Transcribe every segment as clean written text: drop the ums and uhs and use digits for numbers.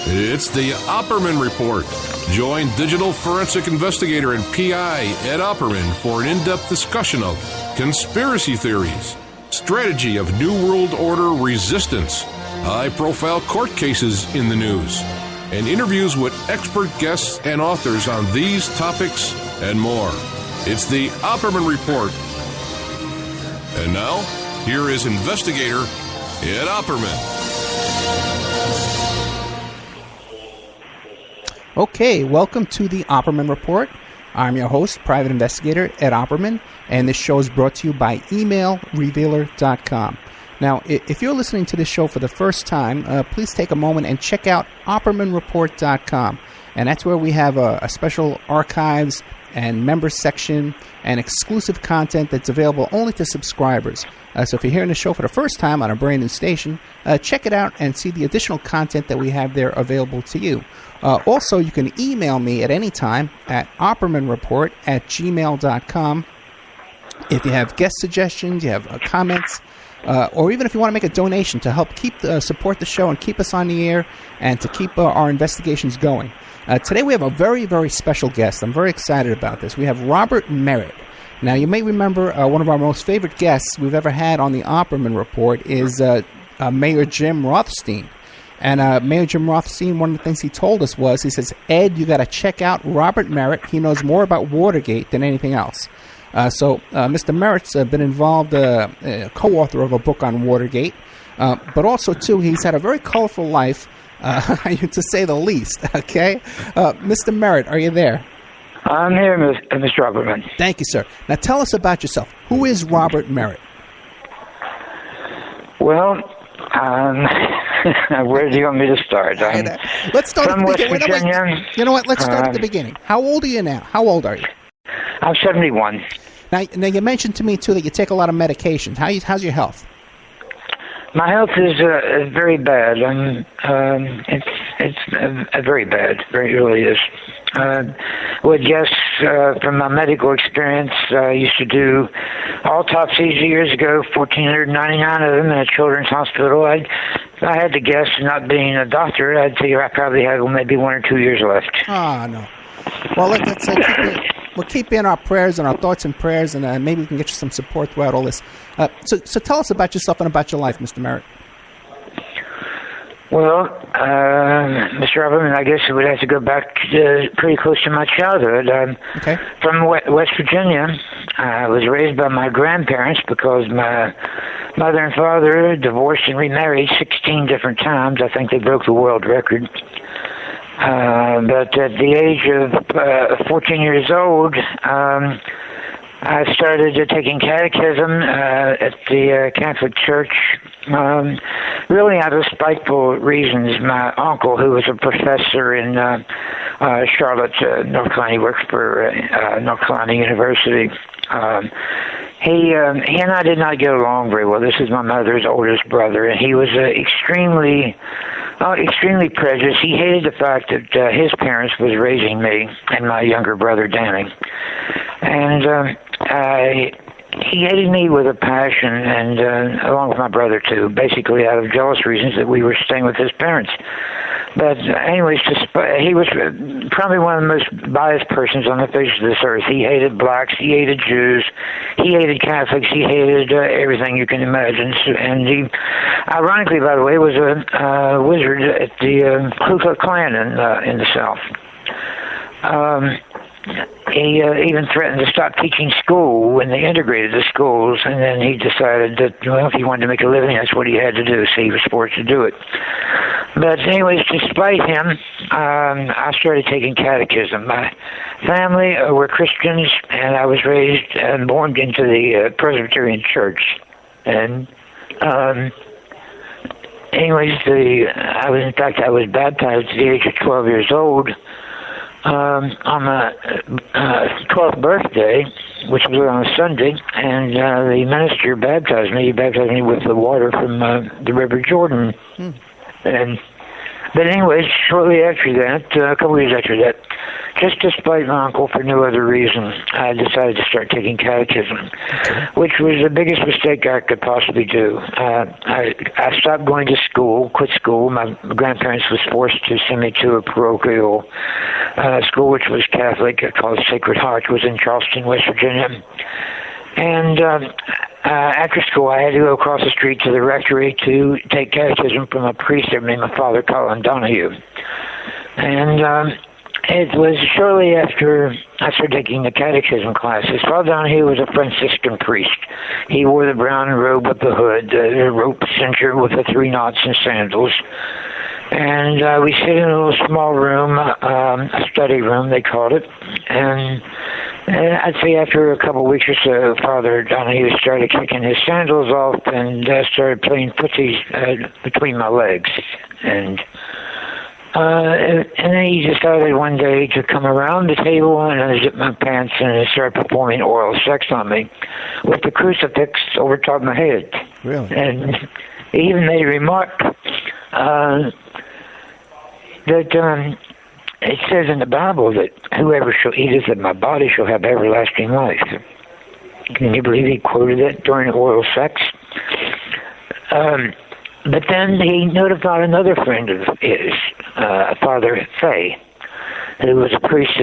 It's the Opperman Report. Join digital forensic investigator and PI Ed Opperman for an in-depth discussion of conspiracy theories, strategy of New World Order resistance, high-profile court cases in the news, and interviews with expert guests and authors on these topics and more. It's the Opperman Report. And now, here is investigator Ed Opperman. Okay, welcome to the Opperman Report. I'm your host, private investigator Ed Opperman, and this show is brought to you by emailrevealer.com. Now, if you're listening to this show for the first time, please take a moment and check out oppermanreport.com. And that's where we have a special archives and members section and exclusive content that's available only to subscribers. So if you're hearing the show for the first time on a brand new station, check it out and see the additional content that we have there available to you. Also, you can email me at any time at oppermanreport@gmail.com. If you have guest suggestions, you have comments, or even if you want to make a donation to help support the show and keep us on the air and to keep our investigations going. Today we have a very, very special guest. I'm very excited about this. We have Robert Merritt. Now, you may remember one of our most favorite guests we've ever had on the Opperman Report is Mayor Jim Rothstein. And Mayor Jim Rothstein, one of the things he told us was, he says, Ed, you got to check out Robert Merritt. He knows more about Watergate than anything else. So Mr. Merritt's been involved, co-author of a book on Watergate. But also, too, he's had a very colorful life, to say the least. Okay? Mr. Merritt, are you there? I'm here, Mr. Opperman. Thank you, sir. Now tell us about yourself. Who is Robert Merritt? Well, where do you want me to start? Let's start from at the West beginning. Virginia. You know what? Let's start at the beginning. How old are you now? How old are you? I'm 71. Now you mentioned to me, too, that you take a lot of medications. How's your health? My health is very bad. It's very bad. Very really is. Would guess from my medical experience, I used to do autopsies years ago, 1,499 of them in a children's hospital. If I had to guess, not being a doctor, I'd figure I probably have maybe 1 or 2 years left. Oh, no. Well, we'll keep in our prayers and our thoughts and prayers, and maybe we can get you some support throughout all this. So tell us about yourself and about your life, Mr. Merritt. Well, Mr. Opperman, I guess it would have to go back pretty close to my childhood. Okay. From West Virginia. I was raised by my grandparents because my mother and father divorced and remarried 16 different times. I think they broke the world record. But at the age of 14 years old, I started taking catechism at the Catholic Church, really out of spiteful reasons. My uncle, who was a professor in Charlotte, North Carolina, he worked for North Carolina University. He and I did not get along very well. This is my mother's oldest brother, and he was extremely prejudiced. He hated the fact that his parents was raising me and my younger brother, Danny. And he hated me with a passion, and along with my brother, too, basically out of jealous reasons that we were staying with his parents. But anyways, he was probably one of the most biased persons on the face of this earth. He hated blacks, he hated Jews, he hated Catholics, he hated everything you can imagine. And he, ironically, by the way, was a wizard at the Ku Klux Klan in the South. He even threatened to stop teaching school when they integrated the schools, and then he decided that, well, if he wanted to make a living, that's what he had to do, so he was forced to do it. But anyways, despite him, I started taking catechism. My family were Christians, and I was raised and born into the Presbyterian Church. And anyways, I was baptized at the age of 12 years old. On my 12th birthday, which was on a Sunday, and the minister baptized me. He baptized me with the water from the River Jordan. But anyways, shortly after that, a couple years after that, just to spite my uncle for no other reason, I decided to start taking catechism, which was the biggest mistake I could possibly do. I stopped going to school, quit school. My grandparents was forced to send me to a parochial school, which was Catholic, called Sacred Heart. It was in Charleston, West Virginia. And after school, I had to go across the street to the rectory to take catechism from a priest there named my father, Colin Donahue. And it was shortly after I started taking the catechism classes. Father Donahue was a Franciscan priest. He wore the brown robe with the hood, the rope cincher with the 3 knots and sandals. And we sit in a little small room, a study room, they called it. And I'd say after a couple of weeks or so, Father Donahue started kicking his sandals off and started playing footsies between my legs. And then he decided one day to come around the table and unzip my pants and start performing oral sex on me with the crucifix over top of my head. Really? And he even made a remark that it says in the Bible that whoever shall eat of my body shall have everlasting life. Can you believe he quoted that during oral sex? But then he notified another friend of his, Father Fay, who was a priest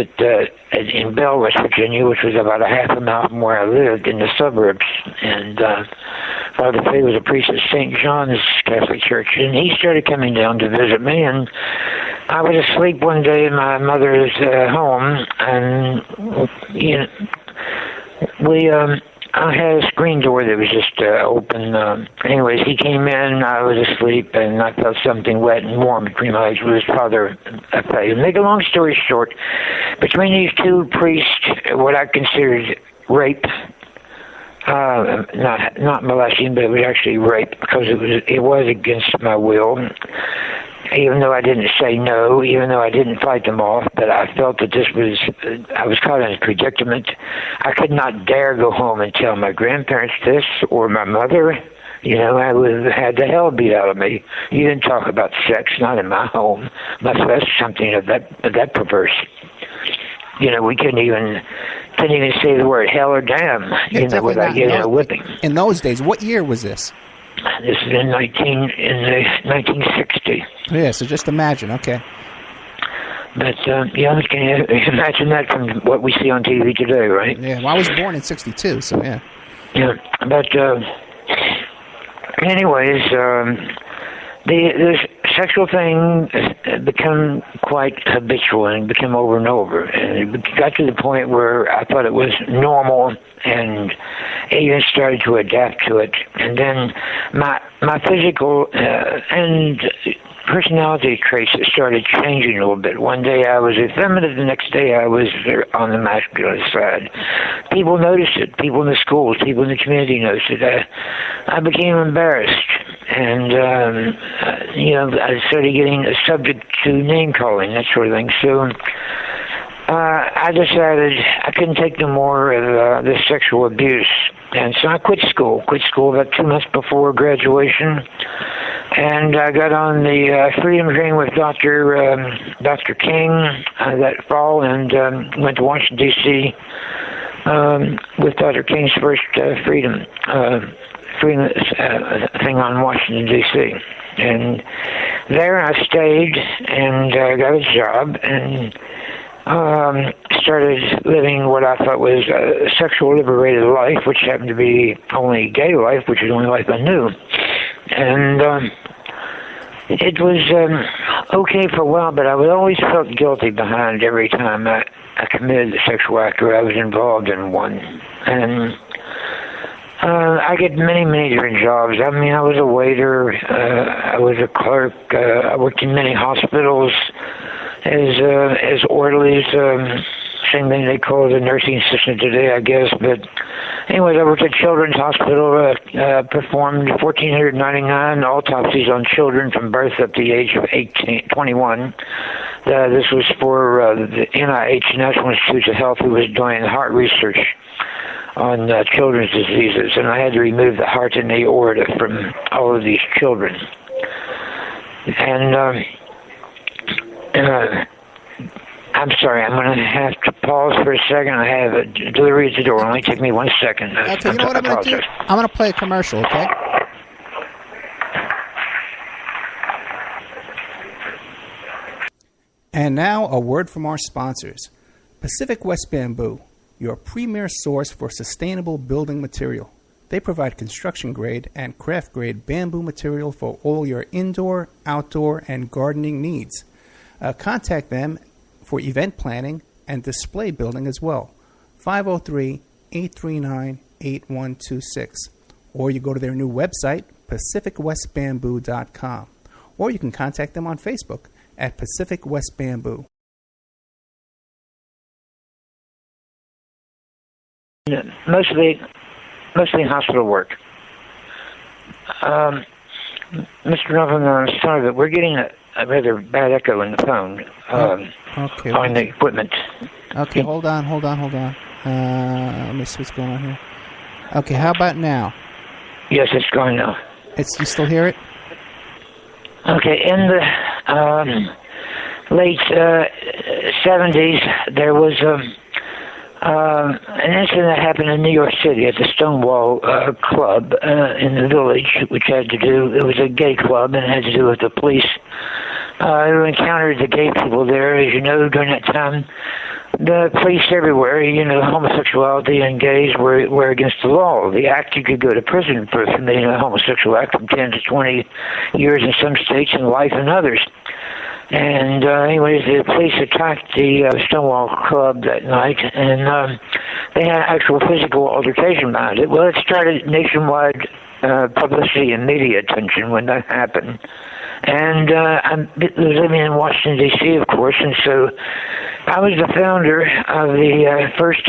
in Bell, West Virginia, which was about a half a mile from where I lived in the suburbs. And Father Fay was a priest at St. John's Catholic Church, and he started coming down to visit me. And I was asleep one day in my mother's home, and I had a screen door that was just open. Anyways, he came in, I was asleep, and I felt something wet and warm between my legs with his Father Fay. Make a long story short, between these two priests, what I considered rape, not molesting, but it was actually rape because it was against my will. Even though I didn't say no, even though I didn't fight them off, but I felt that I was caught in a predicament. I could not dare go home and tell my grandparents this or my mother. I would have had the hell beat out of me. You didn't talk about sex, not in my home. That's something of that perverse. We couldn't even say the word hell or damn, without getting a whipping. In those days, what year was this? This is in 1960. Yeah, so just imagine, okay. But, can you imagine that from what we see on TV today, right? Yeah, well, I was born in 62, so yeah. Yeah, but, anyways, the sexual thing became quite habitual and became over and over. And it got to the point where I thought it was normal and even started to adapt to it. And then my physical and personality traits started changing a little bit. One day I was effeminate, the next day I was on the masculine side. People noticed it. People in the schools, people in the community noticed it. I became embarrassed. And, I started getting subject to name-calling, that sort of thing. So I decided I couldn't take no more of this sexual abuse. And so I quit school about 2 months before graduation. And I got on the Freedom Train with Dr. King that fall and went to Washington, D.C. With Dr. King's first freedom thing on Washington, D.C. And there I stayed and got a job and started living what I thought was a sexual liberated life, which happened to be only gay life, which is the only life I knew. And it was okay for a while, but I always felt guilty behind every time I committed a sexual act or I was involved in one. And I get many, many different jobs. I mean, I was a waiter, I was a clerk, I worked in many hospitals as orderlies, same thing they call the nursing assistant today, I guess. But anyways, I worked at Children's Hospital, performed 1,499 autopsies on children from birth up to the age of 21. This was for the NIH, National Institutes of Health, who was doing heart research on children's diseases, and I had to remove the heart and the aorta from all of these children. And I'm sorry. I'm going to have to pause for a second. I have a delivery at the door. Only take me 1 second. Okay, you know what I'm going to do? I'm going to play a commercial, okay? And now, a word from our sponsors. Pacific West Bamboo, your premier source for sustainable building material. They provide construction-grade and craft-grade bamboo material for all your indoor, outdoor, and gardening needs. Contact them for event planning and display building as well. 503-839-8126. Or you go to their new website, pacificwestbamboo.com. Or you can contact them on Facebook at Pacific West Bamboo. Mostly hospital work. Mr. Novin, I'm sorry, but we're getting a rather bad echo in the phone Okay. on the equipment. Okay, hold on. Let me see what's going on here. Okay, how about now? Yes, it's going now. You still hear it? Okay, in the late 70s, there was an incident that happened in New York City at the Stonewall Club in the Village, which had to do, it was a gay club, and it had to do with the police who encountered the gay people there. As you know, during that time, the police everywhere, homosexuality and gays were against the law. The act, you could go to prison for committing a homosexual act from 10 to 20 years in some states and life in others. And anyways, the police attacked the Stonewall Club that night, and they had actual physical altercation behind it. Well, it started nationwide publicity and media attention when that happened. And I was living in Washington, D.C., of course, and so I was the founder of the first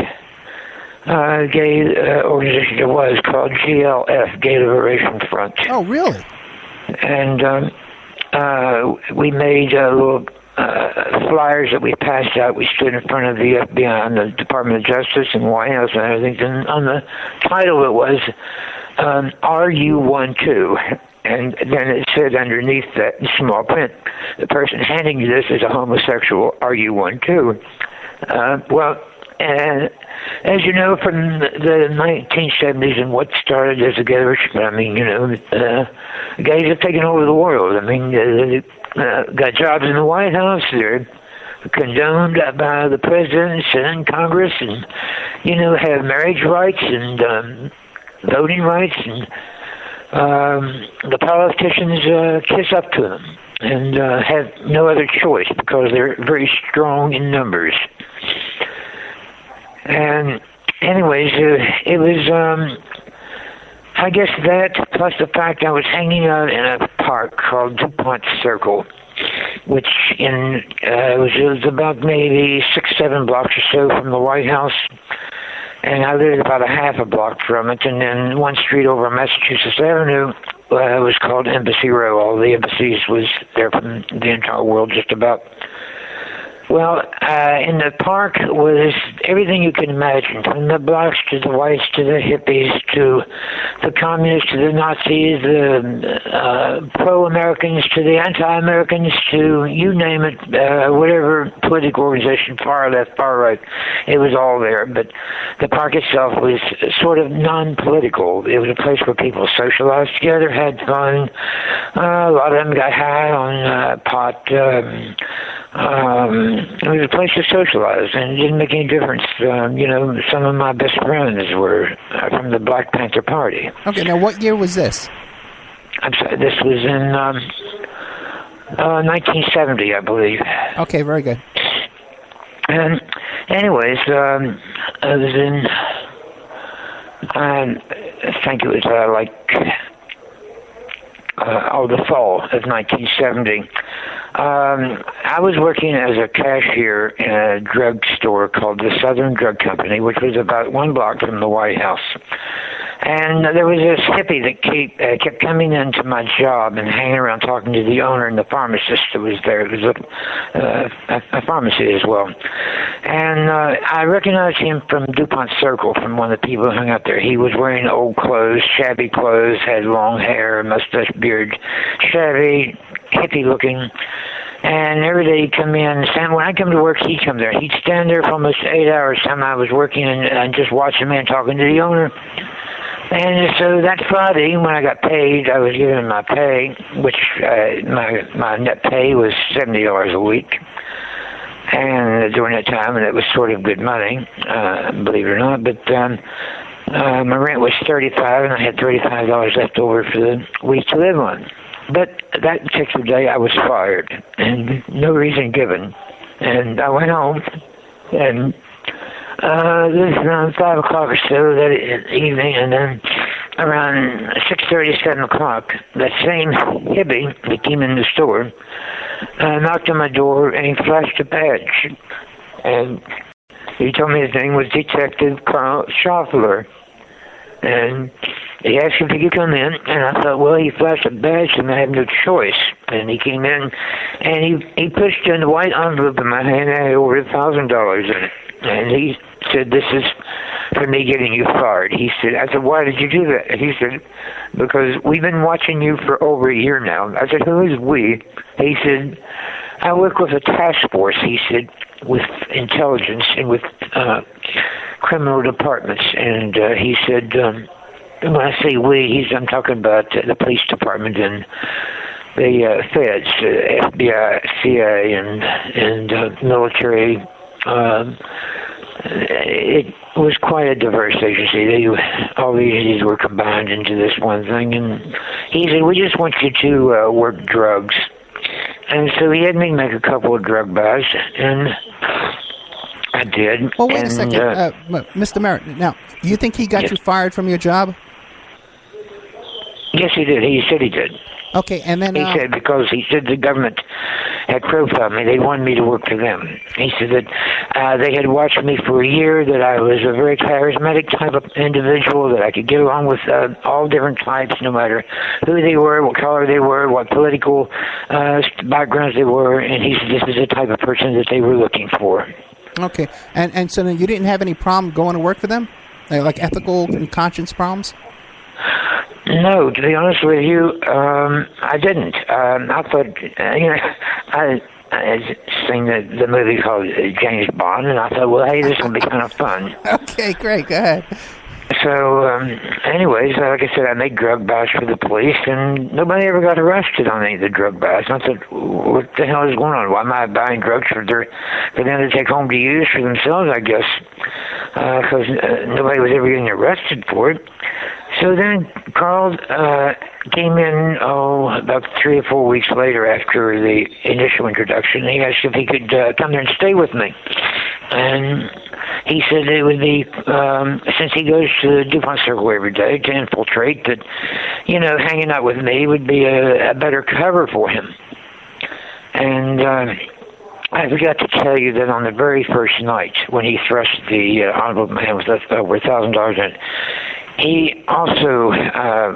gay organization there was, called GLF, Gay Liberation Front. Oh, really? And we made little flyers that we passed out. We stood in front of the FBI and the Department of Justice and White House and everything. And on the title it was RU12. And then it said underneath that in small print, the person handing you this is a homosexual, RU12. And as you know, from the 1970s and what started as a gay revolution, gays have taken over the world. They got jobs in the White House. They're condoned by the president and Congress, and have marriage rights and voting rights, and the politicians kiss up to them and have no other choice because they're very strong in numbers. And anyways, it was, I guess that, plus the fact I was hanging out in a park called DuPont Circle, which was about maybe 6-7 blocks or so from the White House. And I lived about a half a block from it. And then one street over Massachusetts Avenue was called Embassy Row. All the embassies was there from the entire world, just about. Well, in the park was everything you can imagine, from the blacks to the whites to the hippies to the communists to the Nazis, the pro-Americans to the anti-Americans to you name it, whatever political organization, far left, far right, it was all there. But the park itself was sort of non-political. It was a place where people socialized together, had fun. A lot of them got high on pot. It was a place to socialize, and it didn't make any difference. Some of my best friends were from the Black Panther Party. Okay, now what year was this? I'm sorry, this was in 1970, I believe. Okay, very good. And anyways, I was in, I think it was the fall of 1970. I was working as a cashier in a drug store called the Southern Drug Company, which was about 1 block from the White House. And there was this hippie that kept coming into my job and hanging around talking to the owner and the pharmacist that was there. It was a pharmacy as well. And I recognized him from DuPont Circle, from one of the people who hung out there. He was wearing old clothes, shabby clothes, had long hair, mustache, beard, shabby, hippie looking. And every day he'd come in, and when I come to work, he'd come there. He'd stand there for almost 8 hours time I was working and just watching me and talking to the owner. And so that Friday, when I got paid, I was given my pay, which my net pay was $70 a week. And during that time, and it was sort of good money, believe it or not, but my rent was $35, and I had $35 left over for the week to live on. But that particular day, I was fired, and no reason given. And I went home, and this was around 5 o'clock or so that evening, and then around 6:30, 7 o'clock, that same hippie that came in the store knocked on my door, and he flashed a badge. And he told me his name was Detective Carl Schaffler. And he asked if he could come in, and I thought, well, he flashed a badge, and I have no choice. And he came in, and he pushed in a white envelope in my hand, and I had over $1,000 in it. And he said, this is for me getting you fired. He said, I said, why did you do that? He said, because we've been watching you for over a year now. I said, who is we? He said, I work with a task force, he said, with intelligence and with criminal departments. And he said, when I say we, I'm talking about the police department and the feds, FBI, CIA, and military. It was quite a diverse agency. All the agencies were combined into this one thing. And he said, we just want you to work drugs. And so he had me make a couple of drug buys, and I did. Well, wait a second, Mr. Merritt. Now, you think he got you fired from your job? Yes, he did. He said he did. Okay, and then... He said because he said the government had profiled me. They wanted me to work for them. He said that they had watched me for a year, that I was a very charismatic type of individual, that I could get along with all different types, no matter who they were, what color they were, what political backgrounds they were, and he said this is the type of person that they were looking for. Okay, and so then you didn't have any problem going to work for them? Like ethical and conscience problems? No, to be honest with you, I didn't. I thought, I seen the movie called James Bond, and I thought, well, hey, this will be kind of fun. Okay, great, go ahead. So, anyways, like I said, I made drug buys for the police, and nobody ever got arrested on any of the drug buys. And I thought, what the hell is going on? Why am I buying drugs for them to take home to use for themselves, I guess, because nobody was ever getting arrested for it. So then Carl came in, about 3 or 4 weeks later after the initial introduction. He asked if he could come there and stay with me. And he said it would be, since he goes to the DuPont Circle every day to infiltrate, that, hanging out with me would be a better cover for him. And I forgot to tell you that on the very first night, when he thrust the envelope in my hand with over $1,000 in it, he also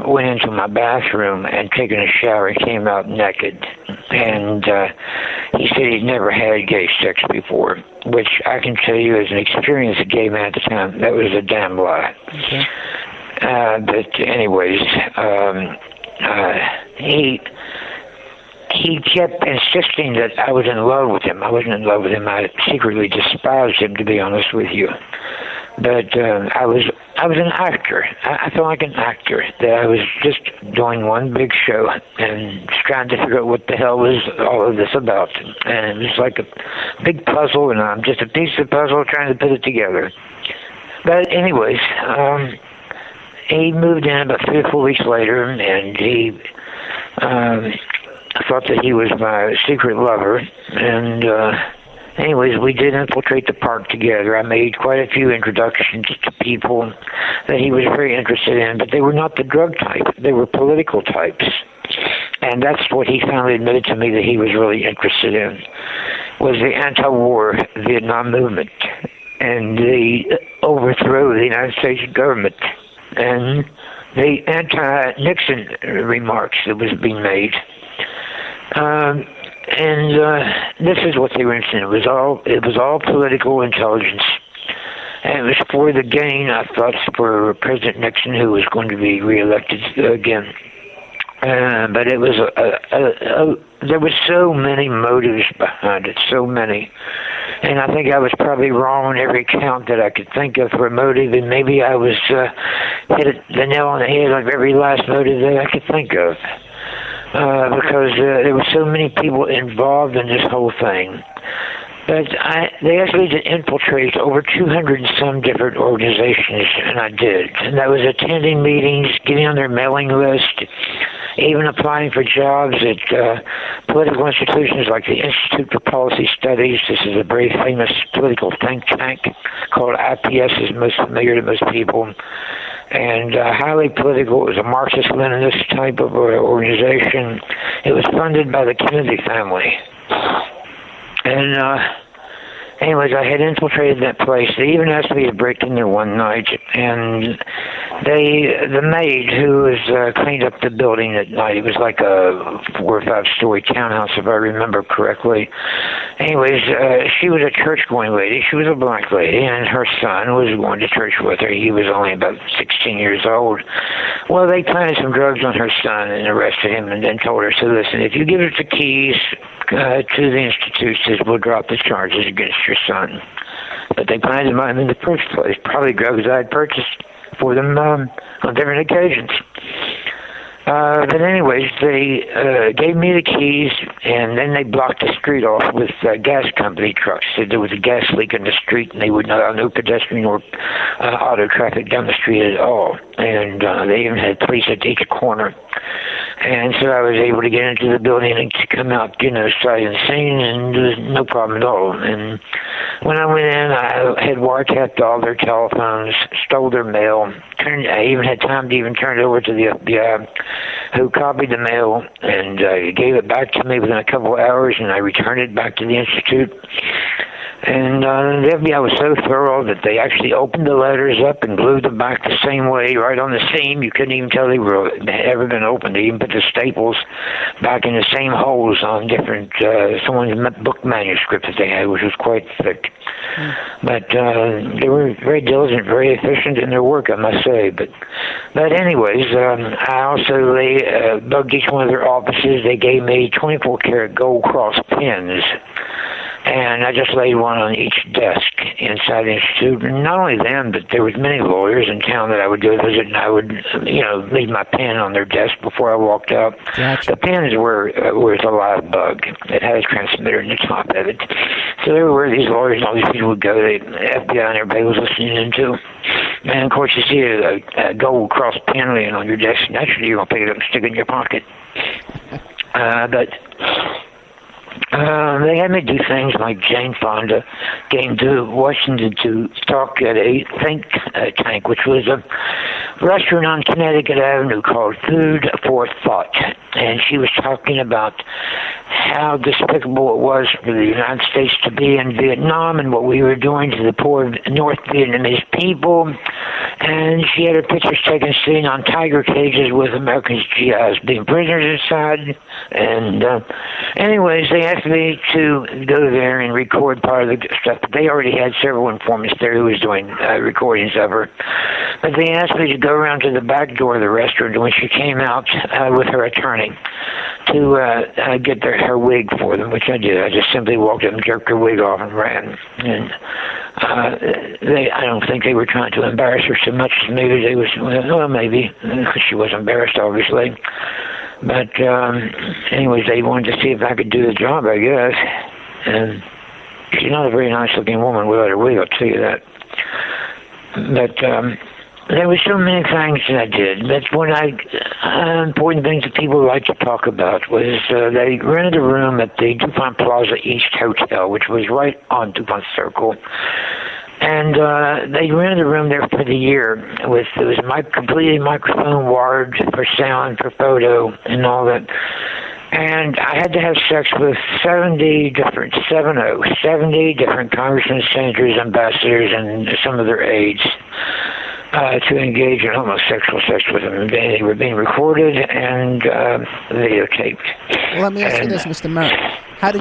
went into my bathroom and taken a shower and came out naked. And he said he'd never had gay sex before, which I can tell you as an experienced gay man at the time, that was a damn lie. Okay. But anyways, he kept insisting that I was in love with him. I wasn't in love with him. I secretly despised him, to be honest with you. But I was an actor. I felt like an actor, that I was just doing one big show and trying to figure out what the hell was all of this about. And it was like a big puzzle, and I'm just a piece of the puzzle trying to put it together. But anyways, he moved in about 3 or 4 weeks later, and he thought that he was my secret lover. And anyways, we did infiltrate the park together. I made quite a few introductions to people that he was very interested in, but they were not the drug type. They were political types. And that's what he finally admitted to me that he was really interested in, was the anti-war Vietnam movement and the overthrow of the United States government and the anti-Nixon remarks that was being made. And this is what they were interested in. It was all political intelligence. And it was for the gain, I thought, for President Nixon, who was going to be reelected again. But it was there was so many motives behind it, so many. And I think I was probably wrong on every count that I could think of for a motive, and maybe I was hit the nail on the head of every last motive that I could think of. Because there were so many people involved in this whole thing. But they asked me to infiltrate over 200 and some different organizations, and I did. And that was attending meetings, getting on their mailing list, even applying for jobs at political institutions like the Institute for Policy Studies. This is a very famous political think tank called IPS, is most familiar to most people. And highly political. It was a Marxist-Leninist type of organization. It was funded by the Kennedy family. And anyways, I had infiltrated that place. They even asked me to break in there one night, and the maid who was cleaned up the building at night, it was like a 4 or 5 story townhouse, if I remember correctly. Anyways, she was a church-going lady. She was a black lady, and her son was going to church with her. He was only about 16 years old. Well, they planted some drugs on her son and arrested him, and then told her, so listen, if you give us the keys to the institutions, we'll drop the charges against your son. But they planted him in the first place, probably drugs I had purchased for them on different occasions. But anyways, they gave me the keys, and then they blocked the street off with gas company trucks. Said there was a gas leak in the street, and they would not allow no pedestrian or auto traffic down the street at all. And they even had police at each corner. And so I was able to get into the building and to come out, sight unseen, and there was no problem at all. And when I went in, I had wiretapped all their telephones, stole their mail. I even had time to even turn it over to the FBI, who copied the mail and gave it back to me within a couple of hours, and I returned it back to the Institute. And the FBI was so thorough that they actually opened the letters up and glued them back the same way, right on the seam. You couldn't even tell they were ever been opened. They even put the staples back in the same holes on different someone's book manuscript that they had, which was quite thick. But they were very diligent, very efficient in their work, I must say. But anyways, I also bugged each one of their offices. They gave me 24-karat gold cross pins. And I just laid one on each desk inside the Institute. And not only them, but there was many lawyers in town that I would go visit, and I would, leave my pen on their desk before I walked out. Gotcha. The pens were a live bug. It had a transmitter in the top of it. So everywhere these lawyers and all these people would go, the FBI and everybody was listening in too. And of course, you see a gold cross pen laying on your desk, naturally you're going to pick it up and stick it in your pocket. They had me do things like Jane Fonda came to Washington to talk at a think tank, which was a restaurant on Connecticut Avenue called Food for Thought. And she was talking about how despicable it was for the United States to be in Vietnam and what we were doing to the poor North Vietnamese people. And she had her pictures taken sitting on tiger cages with Americans' GIs being prisoners inside. And anyways, they asked me to go there and record part of the stuff. But they already had several informants there who was doing recordings of her. But they asked me to go around to the back door of the restaurant when she came out with her attorney to get her wig for them, which I did. I just simply walked up and jerked her wig off and ran. And I don't think they were trying to embarrass her so much as maybe they was, well, maybe. She was embarrassed, obviously. But anyways, they wanted to see if I could do the job, I guess. And she's not a very nice-looking woman without her wig, I'll tell you that. But there were so many things that I did. That's one important things that people like to talk about was they rented a room at the DuPont Plaza East Hotel, which was right on DuPont Circle. And they rented a room there for the year. It was completely microphone wired for sound, for photo, and all that. And I had to have sex with 70 different congressmen, senators, ambassadors, and some of their aides to engage in homosexual sex with them. They were being recorded and videotaped. Well, let me ask you this, Mr. Merritt. How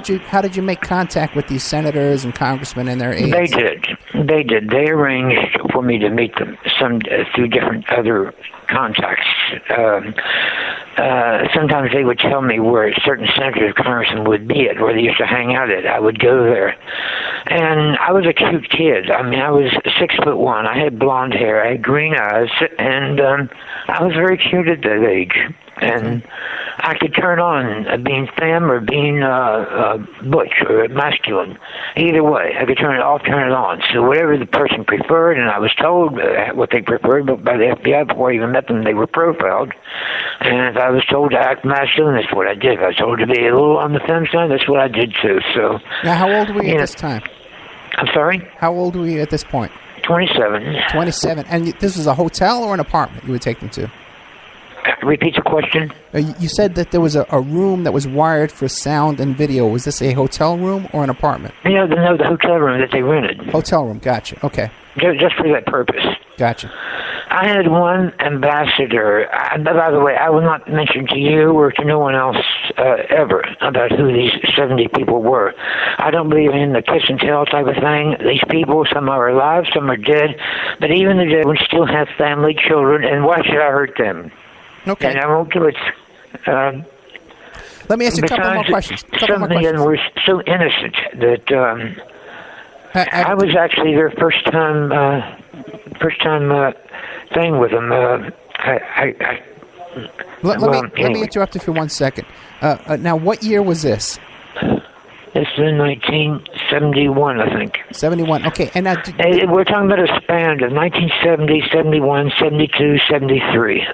did you make contact with these senators and congressmen and their aides? They did. They arranged for me to meet them through different other contacts. sometimes they would tell me where certain senators, congressmen would be at, where they used to hang out at. I would go there. And I was a cute kid. I mean, I was 6'1". I had blonde hair. I had green eyes. And I was very cute at that age. And I could turn on being femme or being butch or masculine. Either way, I could turn it off, turn it on. So whatever the person preferred, and I was told what they preferred by the FBI before I even met them, they were profiled. And if I was told to act masculine, that's what I did. If I was told to be a little on the femme side, that's what I did too. So. Now, how old were you at this time? I'm sorry? How old were you at this point? 27. 27. And this was a hotel or an apartment you would take them to? Repeat the question. You said that there was a room that was wired for sound and video. Was this a hotel room or an apartment? No, the hotel room that they rented. Hotel room, gotcha. Okay. Just for that purpose. Gotcha. I had one ambassador. By the way, I will not mention to you or to no one else ever about who these 70 people were. I don't believe in the kiss and tell type of thing. These people, some are alive, some are dead, but even the dead ones still have family, children, and why should I hurt them? Okay. And I won't do it. Let me ask you a couple more questions. Some of them were so innocent that I was actually their first time thing with them. Let me interrupt you for 1 second. Now, what year was this? This is in 1971, I think. 71, okay. And now, we're talking about a span of 1970, 71, 72, 73.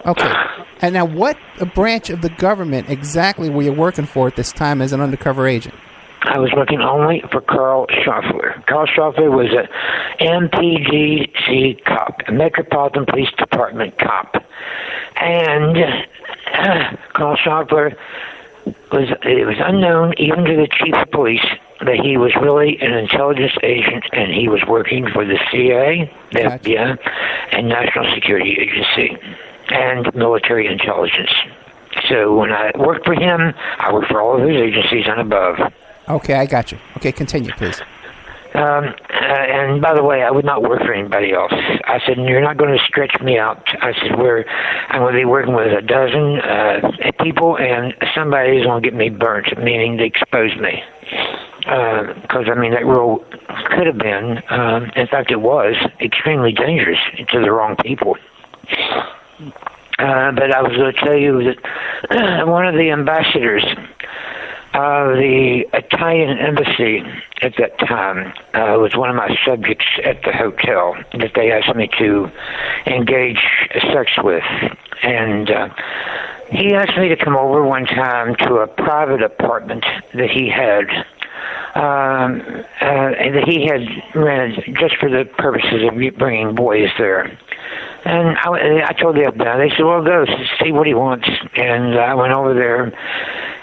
Okay. And now, what branch of the government exactly were you working for at this time as an undercover agent? I was working only for Carl Schaffler. Carl Schaffler was a MPDC cop, a Metropolitan Police Department cop. And Carl Schaffler it was unknown even to the chief of police that he was really an intelligence agent, and he was working for the CIA, the FBI, and National Security Agency, and military intelligence. So when I worked for him, I worked for all of those agencies and above. Okay, I got you. Okay, continue, please. And by the way, I would not work for anybody else. I said, you're not going to stretch me out. I said, I'm going to be working with a dozen people, and somebody is going to get me burnt, meaning to expose me. Because, that role could have been, in fact, it was extremely dangerous to the wrong people. But I was going to tell you that one of the ambassadors of the Italian embassy at that time was one of my subjects at the hotel that they asked me to engage sex with. And he asked me to come over one time to a private apartment that he had rented just for the purposes of bringing boys there. And I told the FBI, they said, well, go see what he wants. And I went over there.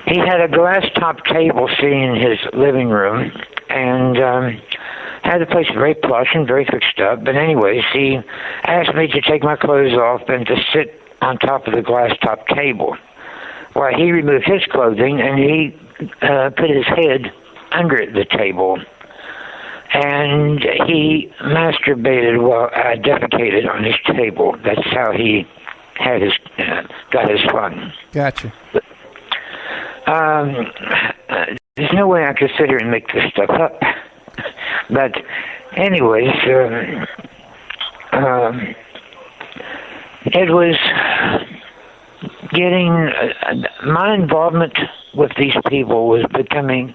He had a glass top table sitting in his living room, and had the place very plush and very fixed up. But anyways, he asked me to take my clothes off and to sit on top of the glass top table. Well, he removed his clothing, and he put his head under the table. And he masturbated while I defecated on his table. That's how he had got his fun. Gotcha. There's no way I could sit here and make this stuff up. But anyways, it was getting... my involvement with these people was becoming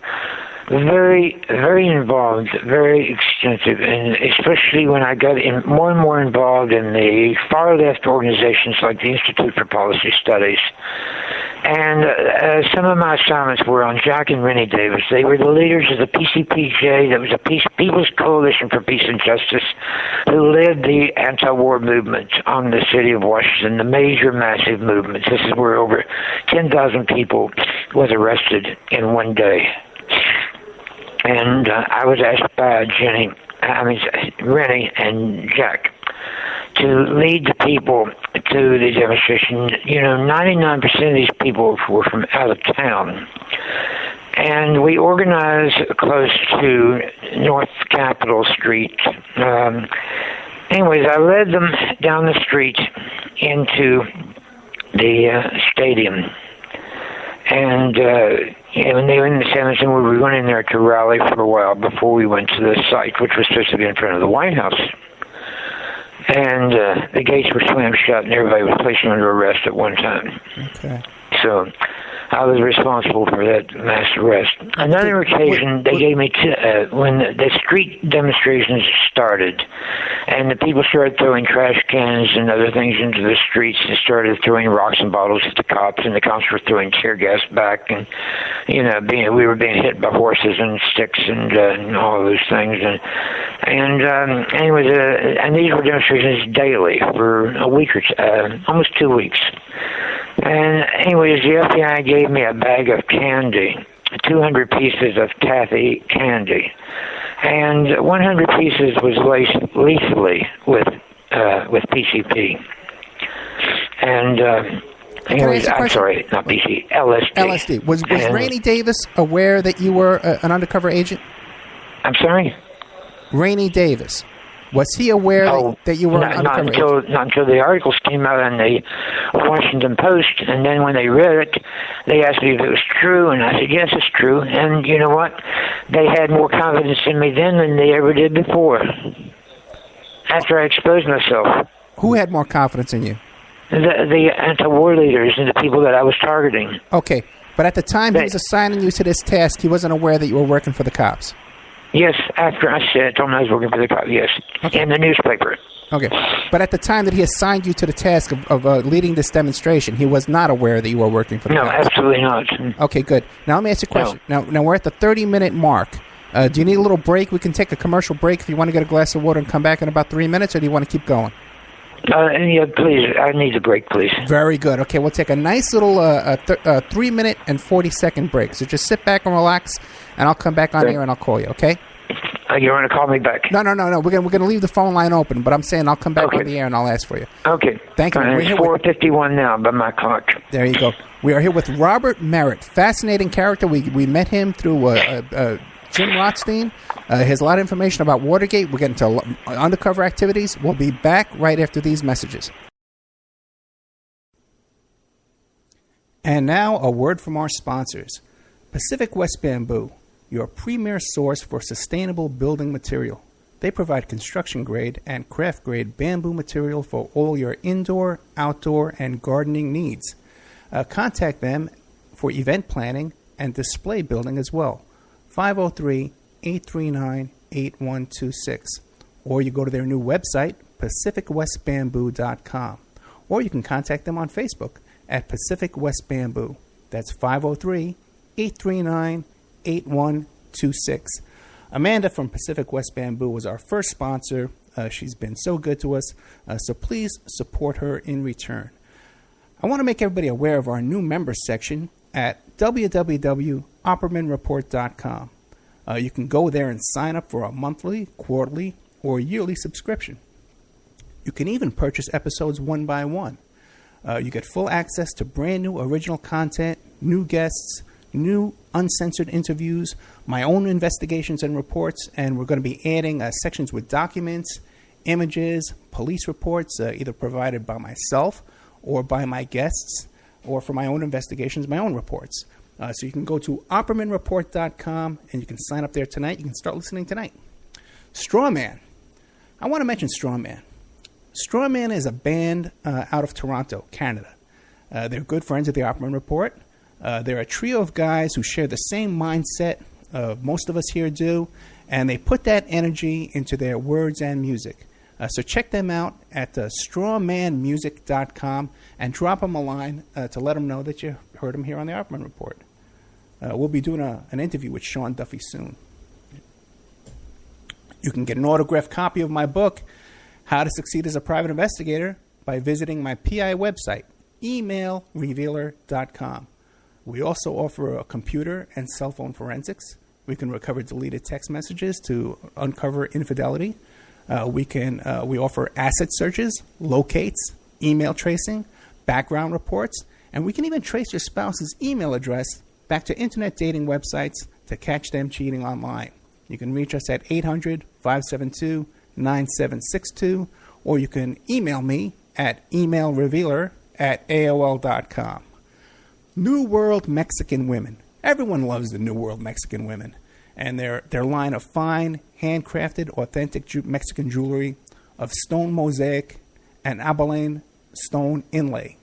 very, very involved, very extensive, and especially when I got more and more involved in the far-left organizations like the Institute for Policy Studies. And some of my assignments were on Jack and Rennie Davis. They were the leaders of the PCPJ, that was a People's Coalition for Peace and Justice, who led the anti-war movement on the city of Washington, the major, massive movements. This is where over 10,000 people was arrested in one day. And I was asked by Rennie and Jack to lead the people to the demonstration. 99% of these people were from out of town. And we organized close to North Capitol Street. Anyways, I led them down the street into the stadium. And when they were in the 17th, we were going in there to rally for a while before we went to the site, which was supposed to be in front of the White House. And the gates were slammed shut, and everybody was placed under arrest at one time. Okay. So I was responsible for that mass arrest. Another occasion, they gave me when the street demonstrations started, and the people started throwing trash cans and other things into the streets, and started throwing rocks and bottles at the cops, and the cops were throwing tear gas back, and we were being hit by horses and sticks and all of those things, and these were demonstrations daily for a week or almost 2 weeks. And anyways, the FBI gave me a bag of candy, 200 pieces of taffy candy, and 100 pieces was laced lethally with PCP. And anyways, I'm sorry, not PCP, LSD. LSD. Was Rainey Davis aware that you were an undercover agent? I'm sorry? Rainey Davis. Was he aware that you were an undercover agent? Not until the articles came out in the Washington Post, and then when they read it, they asked me if it was true, and I said, yes, it's true. And you know what? They had more confidence in me then than they ever did before, after I exposed myself. Who had more confidence in you? The anti-war leaders and the people that I was targeting. Okay, but at the time he was assigning you to this task, he wasn't aware that you were working for the cops? Yes, after I told him I was working for the cops, yes, okay. In the newspaper. Okay, but at the time that he assigned you to the task of leading this demonstration, he was not aware that you were working for the cops? No, absolutely not. Okay, good. Now let me ask you a question. No. Now we're at the 30-minute mark. Do you need a little break? We can take a commercial break if you want to get a glass of water and come back in about 3 minutes, or do you want to keep going? Yeah, please. I need a break, please. Very good. Okay, we'll take a nice little 3-minute and 40-second break. So just sit back and relax, and I'll come back on here and I'll call you, okay? You want to call me back? No. We're gonna leave the phone line open, but I'm saying I'll come back on the air and I'll ask for you. Okay. Thank you. It's 4:51 now by my clock. There you go. We are here with Robert Merritt. Fascinating character. We met him through Jim Rothstein. He has a lot of information about Watergate. We're getting to undercover activities. We'll be back right after these messages. And now a word from our sponsors. Pacific West Bamboo, your premier source for sustainable building material. They provide construction-grade and craft-grade bamboo material for all your indoor, outdoor, and gardening needs. Contact them for event planning and display building as well. 503-839-8126. Or you go to their new website, pacificwestbamboo.com. Or you can contact them on Facebook at Pacific West Bamboo. That's 503-839-8126. Amanda from Pacific West Bamboo was our first sponsor. She's been so good to us, so please support her in return. I want to make everybody aware of our new members section at www.oppermanreport.com. You can go there and sign up for a monthly, quarterly, or yearly subscription. You can even purchase episodes one by one. You get full access to brand new original content, new guests, new uncensored interviews, my own investigations and reports, and we're going to be adding sections with documents, images, police reports, either provided by myself or by my guests, or for my own investigations, my own reports. So you can go to oppermanreport.com and you can sign up there tonight. You can start listening tonight. Strawman. I want to mention Strawman. Strawman is a band out of Toronto, Canada. They're good friends of the Opperman Report. They're a trio of guys who share the same mindset most of us here do, and they put that energy into their words and music. So check them out at strawmanmusic.com and drop them a line to let them know that you heard them here on the Opperman Report. We'll be doing an interview with Sean Duffy soon. You can get an autographed copy of my book, How to Succeed as a Private Investigator, by visiting my PI website, emailrevealer.com. We also offer a computer and cell phone forensics. We can recover deleted text messages to uncover infidelity. We offer asset searches, locates, email tracing, background reports, and we can even trace your spouse's email address back to internet dating websites to catch them cheating online. You can reach us at 800-572-9762, or you can email me at emailrevealer at AOL.com. New World Mexican Women. Everyone loves the New World Mexican Women. And their line of fine, handcrafted, authentic Mexican jewelry of stone mosaic and abalone stone inlay.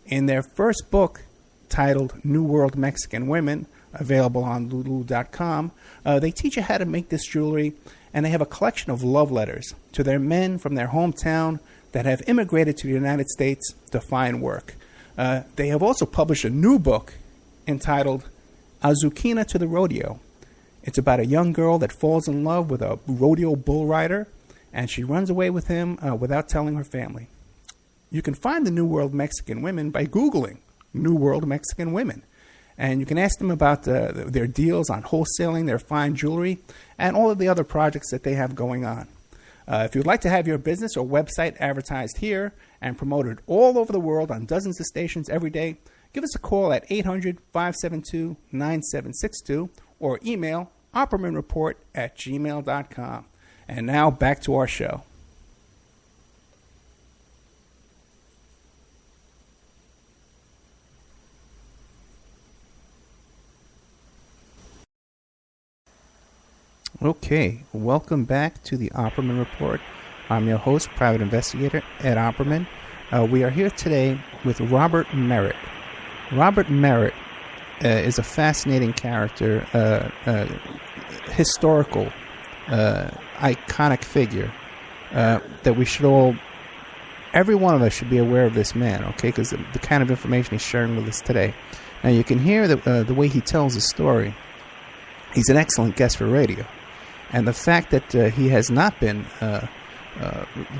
In their first book, titled New World Mexican Women, available on Lulu.com, they teach you how to make this jewelry, and they have a collection of love letters to their men from their hometown that have immigrated to the United States to find work. They have also published a new book entitled Azuquina to the Rodeo. It's about a young girl that falls in love with a rodeo bull rider, and she runs away with him without telling her family. You can find the New World Mexican Women by Googling New World Mexican Women. And you can ask them about their deals on wholesaling their fine jewelry and all of the other projects that they have going on. If you'd like to have your business or website advertised here and promoted all over the world on dozens of stations every day, give us a call at 800-572-9762 or email oppermanreport@gmail.com. And now back to our show. Okay, welcome back to the Opperman Report. I'm your host, Private Investigator Ed Opperman. We are here today with Robert Merritt. Robert Merritt is a fascinating character, historical, iconic figure that we should all, every one of us should be aware of this man, okay, because the kind of information he's sharing with us today. Now, you can hear the way he tells his story. He's an excellent guest for radio. And the fact that he has not been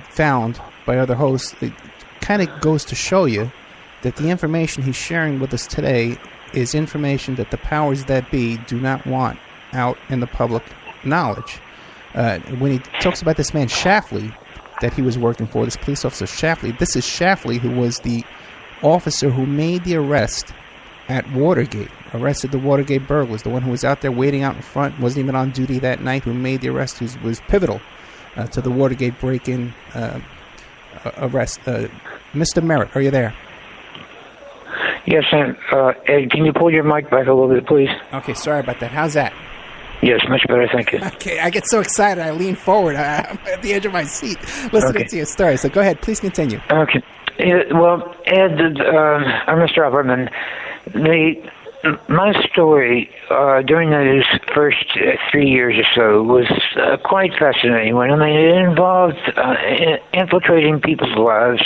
found by other hosts, it kind of goes to show you that the information he's sharing with us today is information that the powers that be do not want out in the public knowledge. When he talks about this man Shafley that he was working for, this police officer Shafley, this is Shafley, who was the officer who made the arrest at Watergate, arrested the Watergate burglars, the one who was out there waiting out in front, wasn't even on duty that night, who made the arrest, who was pivotal to the Watergate break-in arrest. Mr. Merritt, are you there? Yes, Ed, can you pull your mic back a little bit, please? Okay, sorry about that. How's that? Yes, much better, thank you. Okay, I get so excited, I lean forward. I'm at the edge of my seat listening to your story. So go ahead, please continue. Okay. Well, Ed, Mr. Opperman, my story during those first 3 years or so was quite fascinating. It involved infiltrating people's lives,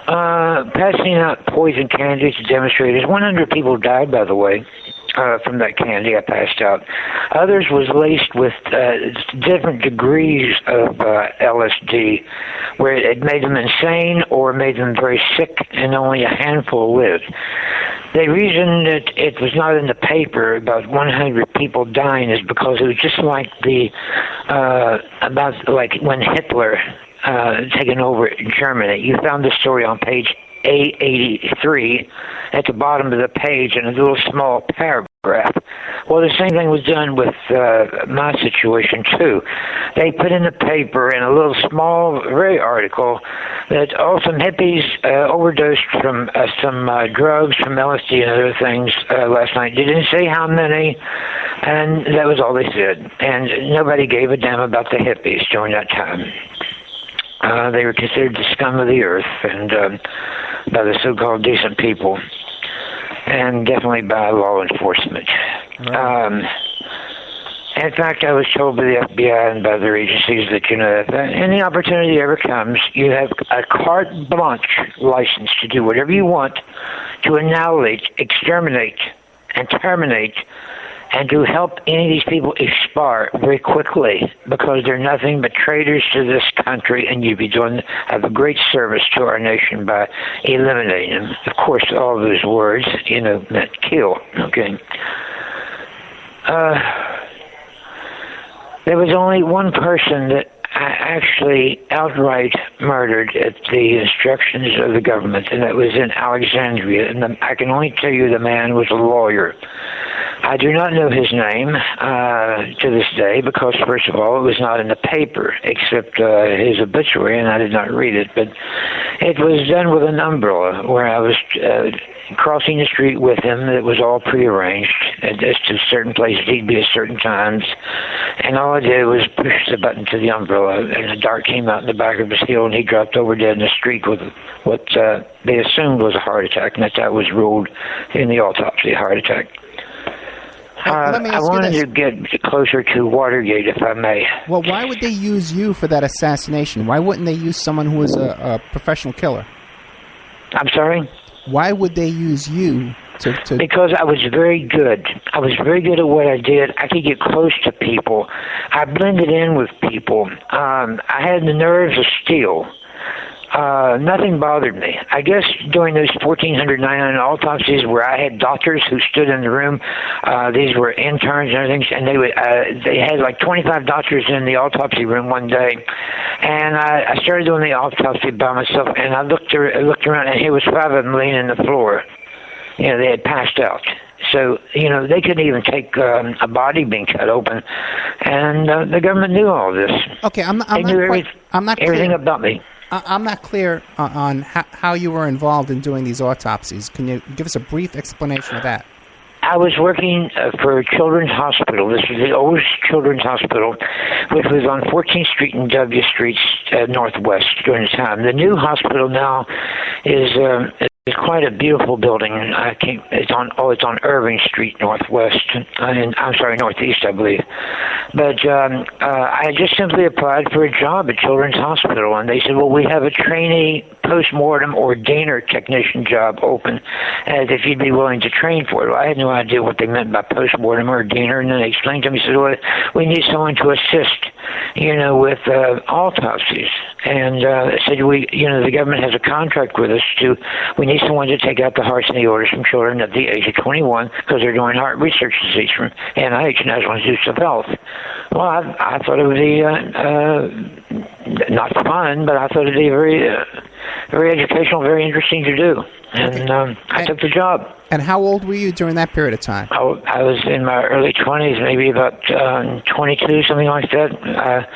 passing out poison candy to demonstrators. 100 people died, by the way, from that candy I passed out. Others was laced with different degrees of LSD, where it made them insane or made them very sick, and only a handful lived. The reason that it was not in the paper about 100 people dying is because it was just like about when Hitler taken over Germany. You found the story on page 883 at the bottom of the page in a little small paragraph. Well, the same thing was done with my situation, too. They put in the paper in a little small, very article that all some hippies overdosed from some drugs, from LSD and other things last night. They didn't say how many, and that was all they said. And nobody gave a damn about the hippies during that time. They were considered the scum of the earth, and by the so-called decent people, and definitely by law enforcement. Right. In fact, I was told by the FBI and by other agencies that, if any opportunity ever comes, you have a carte blanche license to do whatever you want to annihilate, exterminate, and terminate, and to help any of these people expire very quickly, because they're nothing but traitors to this country, and you'd be doing a great service to our nation by eliminating them. Of course, all those words, meant kill, okay? There was only one person that I actually outright murdered at the instructions of the government, and that was in Alexandria. And I can only tell you the man was a lawyer. I do not know his name to this day because, first of all, it was not in the paper except his obituary, and I did not read it. But it was done with an umbrella where I was crossing the street with him. It was all prearranged as to certain places he'd be at certain times. And all I did was push the button to the umbrella, and the dart came out in the back of his heel, and he dropped over dead in the street with what they assumed was a heart attack, and that was ruled in the autopsy a heart attack. Let me ask I wanted you to get closer to Watergate, if I may. Well, why would they use you for that assassination? Why wouldn't they use someone who was a professional killer? I'm sorry? Why would they use you to... Because I was very good. I was very good at what I did. I could get close to people. I blended in with people. I had the nerves of steel. Nothing bothered me. I guess during those 1,499 autopsies where I had doctors who stood in the room, these were interns and everything, and they had like 25 doctors in the autopsy room one day, and I started doing the autopsy by myself, and I looked around, and here was 5 of them laying on the floor. You know, they had passed out. So, you know, they couldn't even take a body being cut open, and the government knew all this. Okay, I'm not everything about me. I'm not clear on how you were involved in doing these autopsies. Can you give us a brief explanation of that? I was working for a children's hospital. This was the oldest children's hospital, which was on 14th Street and W Street Northwest during the time. The new hospital now is quite a beautiful building. It's on Irving Street Northwest. Northeast, I believe. But I had just simply applied for a job at Children's Hospital, and they said, well, we have a trainee postmortem ordainer technician job open, as if you'd be willing to train for it. Well, I had no idea what they meant by postmortem ordainer, and then they explained to me, said, well, we need someone to assist, with autopsies. And said, the government has a contract with us we need someone to take out the hearts and the aortas from children at the age of 21 because they're doing heart research disease from NIH, National Institutes of Health. Well, I thought it would be not fun, but I thought it would be very, very educational, very interesting to do. And I took the job. And how old were you during that period of time? I was in my early 20s, maybe about 22, something like that.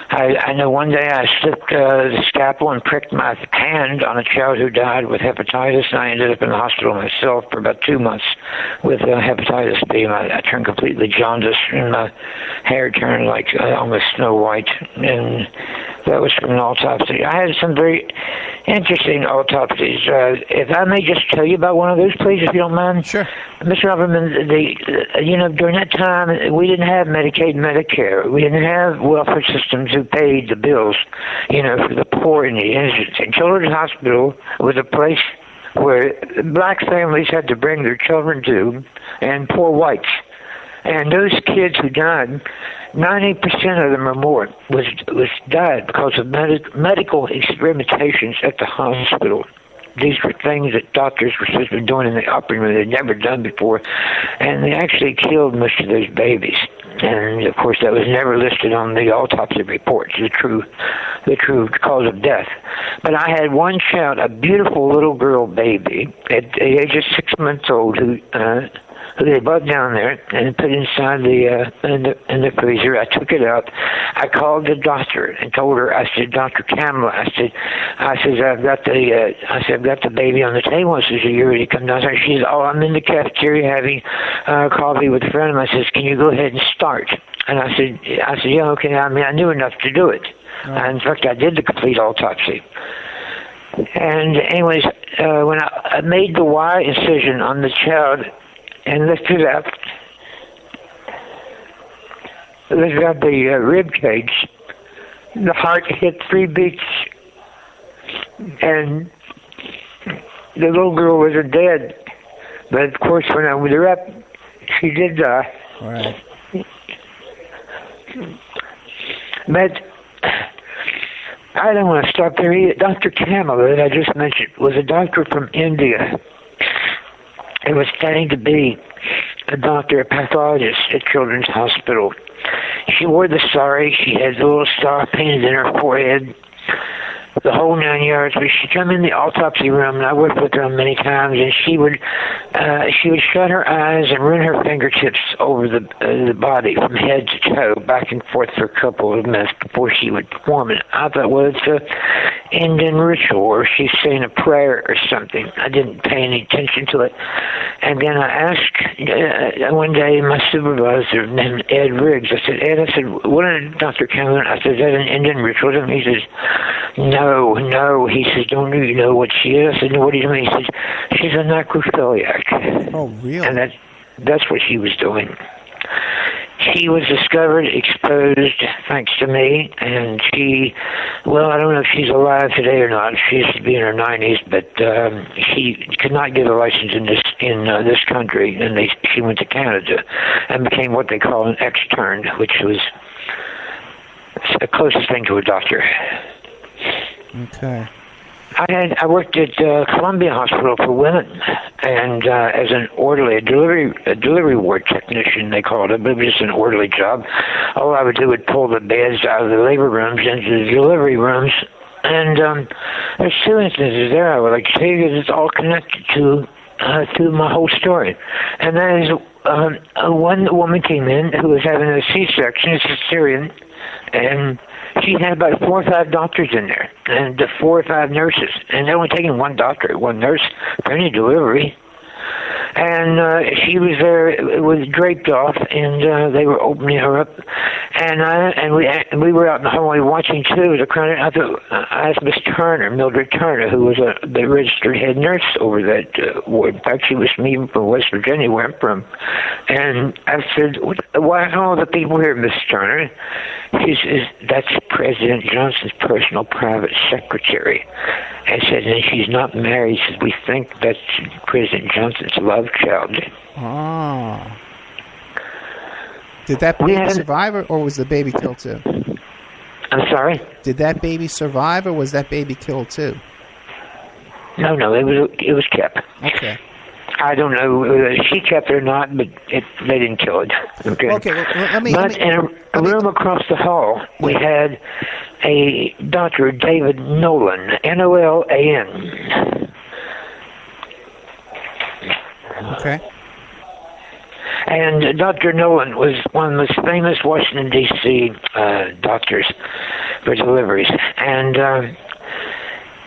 I know one day I slipped the scalpel and pricked my hand on a child who died with hepatitis, and I ended up in the hospital myself for about 2 months with hepatitis B. I turned completely jaundiced, and my hair turned like almost Snow White, and that was from an autopsy. I had some very interesting autopsies. If I may just tell you about one of those, please, if you don't mind. Sure. Mr. Opperman, during that time, we didn't have Medicaid and Medicare. We didn't have welfare systems who paid the bills, for the poor and the indigent. And Children's Hospital was a place where black families had to bring their children to, and poor whites. And those kids who died, 90% of them or more was died because of medical experimentations at the hospital. These were things that doctors were supposed to be doing in the operating room they'd never done before, and they actually killed most of those babies. And of course, that was never listed on the autopsy reports, the true cause of death. But I had one child, a beautiful little girl baby, at the age of 6 months old, who they brought down there and put inside in the freezer. I took it out. I called the doctor and told her. I said, Dr. Kamala. I said, I've got the baby on the table. I said, so you ready to come downstairs? She said, I'm in the cafeteria having coffee with a friend of mine. I says, can you go ahead and start? And I said, yeah, okay. I mean, I knew enough to do it. Right. In fact, I did the complete autopsy. And anyways, when I made the Y incision on the child and lifted up the rib cage, the heart hit 3 beats, and the little girl was dead. But of course, when I moved her up, she did die. Right. But I don't want to stop there either. Dr. Kamala, that I just mentioned, was a doctor from India. It was studying to be a doctor, a pathologist at Children's Hospital. She wore the sari. She had a little star painted in her forehead. the whole 9 yards. But she'd come in the autopsy room, and I worked with her many times, and she would shut her eyes and run her fingertips over the body from head to toe, back and forth for a couple of minutes before she would perform it. I thought, well, it's a Indian ritual, or she's saying a prayer or something. I didn't pay any attention to it. And then I asked one day my supervisor named Ed Riggs. I said, Ed, what did Dr. Cameron? I said, is that an Indian ritual? And he says, no. He says, don't you know what she is? I said, no, what do you mean? He says, she's a necrophiliac. Oh, really? And that's what she was doing. She was discovered, exposed, thanks to me, and I don't know if she's alive today or not. She used to be in her 90s, but she could not get a license in this country, and she went to Canada and became what they call an extern, which was the closest thing to a doctor. Okay. I worked at Columbia Hospital for women, and as an orderly, a delivery ward technician, they called it, but it was just an orderly job. All I would do would pull the beds out of the labor rooms into the delivery rooms, and there's two instances there I would like to tell you because it's all connected to my whole story. And that is one woman came in who was having a C-section, a cesarean, and she had about 4 or 5 doctors in there, and 4 or 5 nurses, and they're only taking one doctor, one nurse for any delivery. And she was there, was draped off, and they were opening her up, and we were out in the hallway watching too. I asked Miss Turner, Mildred Turner, who was the registered head nurse over that ward. In fact, she was from even from West Virginia, where I'm from. And I said, "Why are all the people here, Miss Turner?" She says, "That's President Johnson's personal private secretary." I said, "And she's not married." She says, "We think that's President Johnson's love child." Oh. Did that baby survive, or was the baby killed too? I'm sorry? Did that baby survive, or was that baby killed too? No, it was kept. Okay. I don't know whether she kept it or not, but they didn't kill it. Okay. Well, But in a room across the hall, we had a Dr. David Nolan, Nolan. Okay. And Dr. Nolan was one of the most famous Washington, D.C. Doctors for deliveries. And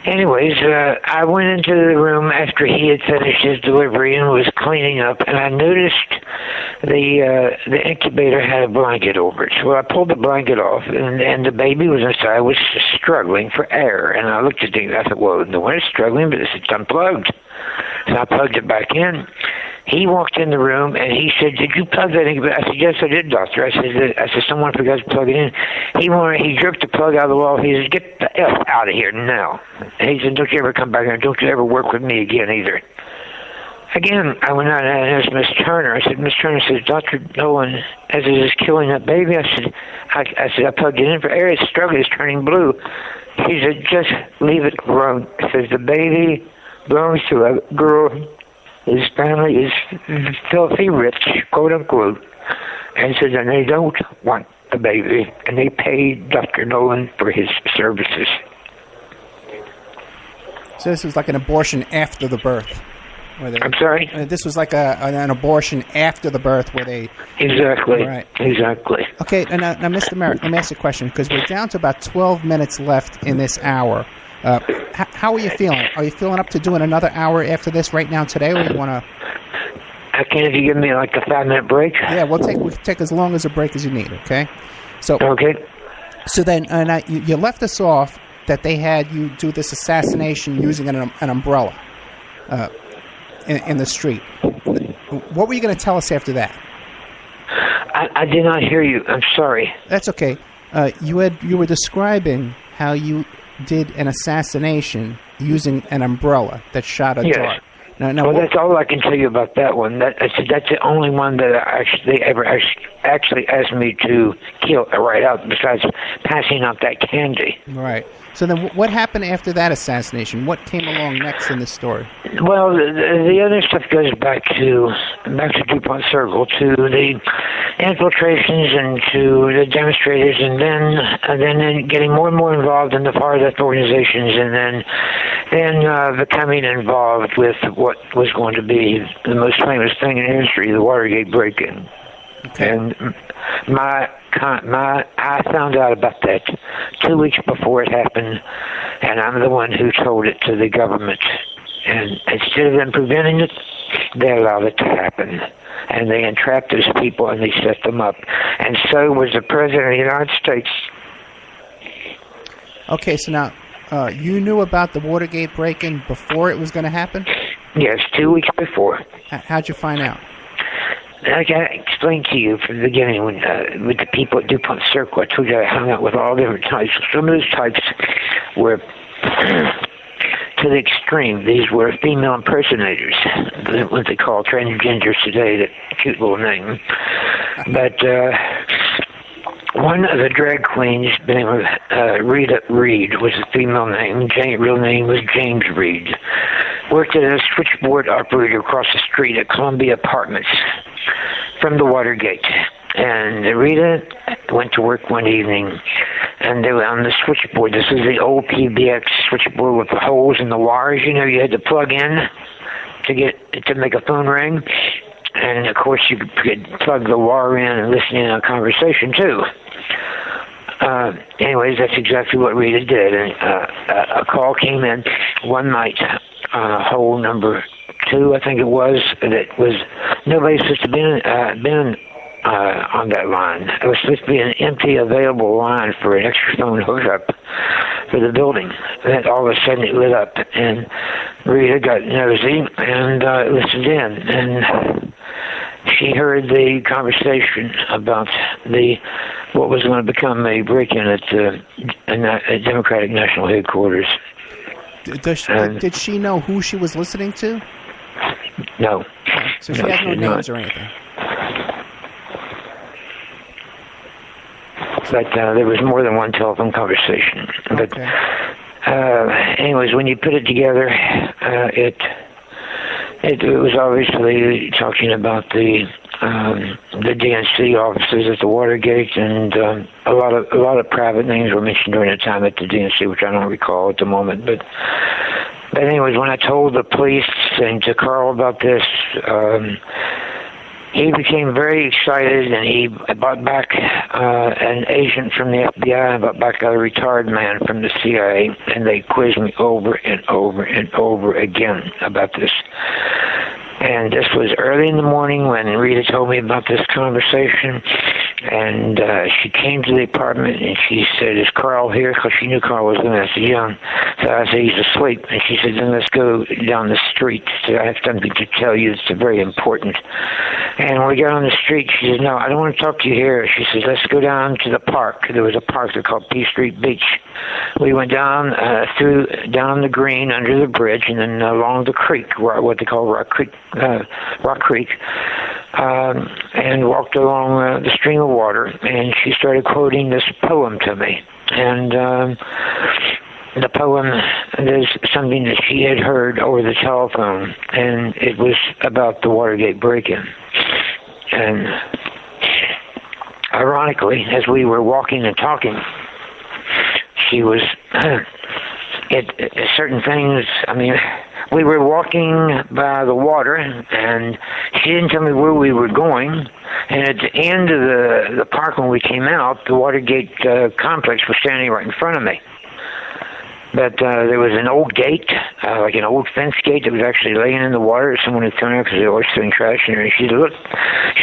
anyways, I went into the room after he had finished his delivery and was cleaning up, and I noticed the incubator had a blanket over it. So I pulled the blanket off, and the baby was inside, was struggling for air. And I looked at it, I thought, well, no one is struggling, but it's unplugged. So I plugged it back in. He walked in the room, and he said, "Did you plug that in?" I said, "Yes, I did, doctor." I said, "Someone forgot to plug it in." He jerked the plug out of the wall. He said, "Get the F out of here now." And he said, "Don't you ever come back here. Don't you ever work with me again either." Again, I went out and asked Miss Turner. I said, "Miss Turner," says, "Dr. Nolan, as it is killing that baby," I said, I plugged it in for air. It's struggling. It's turning blue. He said, "Just leave it alone." He says, "The baby belongs to a girl. His family is filthy rich, quote unquote," and says, "and they don't want the baby, and they paid Dr. Nolan for his services." So this was like an abortion after the birth. I'm sorry? This was like an abortion after the birth where they... Exactly. Right. Exactly. Okay, and now Mr. Merritt, let me ask you a question, because we're down to about 12 minutes left in this hour. How are you feeling? Are you feeling up to doing another hour after this right now today, or you want to... If you give me like a 5-minute break? Yeah, we can take as long as a break as you need, okay? So, okay. So then you left us off that they had you do this assassination using an umbrella in the street. What were you going to tell us after that? I did not hear you. I'm sorry. That's okay. You were describing how you did an assassination using an umbrella that shot a dart. Now, that's all I can tell you about that one. That's the only one that they ever actually asked me to kill right out, besides passing out that candy. Right. So then what happened after that assassination? What came along next in this story? Well, the other stuff goes back to DuPont Circle, to the infiltrations into the demonstrators, and then getting more and more involved in the far left organizations, and then becoming involved with what was going to be the most famous thing in history, the Watergate break-in. Okay. And I found out about that 2 weeks before it happened, and I'm the one who told it to the government. And instead of them preventing it, they allowed it to happen. And they entrapped those people and they set them up. And so was the President of the United States. Okay, so now, you knew about the Watergate break-in before it was going to happen? Yes, 2 weeks before. How'd you find out? Like I explained to you from the beginning, when with the people at DuPont Circle, I told you I hung out with all different types. Some of those types were to the extreme. These were female impersonators, what they call transgenders today, that cute little name. But one of the drag queens, the name of Rita Reed, was a female name. Real name was James Reed. Worked as a switchboard operator across the street at Columbia Apartments from the Watergate. And Rita went to work one evening, and they were on the switchboard. This is the old PBX switchboard with the holes in the wires. You know, you had to plug in to make a phone ring. And, of course, you could plug the wire in and listen in on a conversation, too. Anyways, that's exactly what Rita did. And a call came in one night, hole number 2, I think it was, that was nobody supposed to been on that line. It was supposed to be an empty, available line for an extra phone hookup for the building. Then all of a sudden it lit up, and Rita got nosy and listened in, and she heard the conversation about what was going to become a break-in at Democratic National Headquarters. Did she know who she was listening to? No. So she had no names or anything? But there was more than one telephone conversation. But anyways, when you put it together, it was obviously talking about the DNC offices at the Watergate, and a lot of private names were mentioned during the time at the DNC, which I don't recall at the moment. But anyways, when I told the police and to Carl about this, he became very excited, and he brought back an agent from the FBI and brought back a retired man from the CIA, and they quizzed me over and over and over again about this. And this was early in the morning when Rita told me about this conversation, and she came to the apartment, and she said, "Is Carl here?" Because she knew Carl was there. I said, "Yeah." So I said, "He's asleep." And she said, "Then let's go down the street. So I have something to tell you. It's very important." And when we got on the street, she said, "No, I don't want to talk to you here." She said, "Let's go down to the park." There was a park they called P Street Beach. We went down down the green under the bridge, and then along the creek, what they call Rock Creek, and walked along the stream of water. And she started quoting this poem to me. And the poem is something that she had heard over the telephone, and it was about the Watergate break-in. And ironically, as we were walking and talking, she was certain things. I mean, we were walking by the water, and she didn't tell me where we were going. And at the end of the park, when we came out, the Watergate complex was standing right in front of me. But there was an old gate, like an old fence gate that was actually laying in the water. Someone had thrown it because they were always throwing trash in there. And she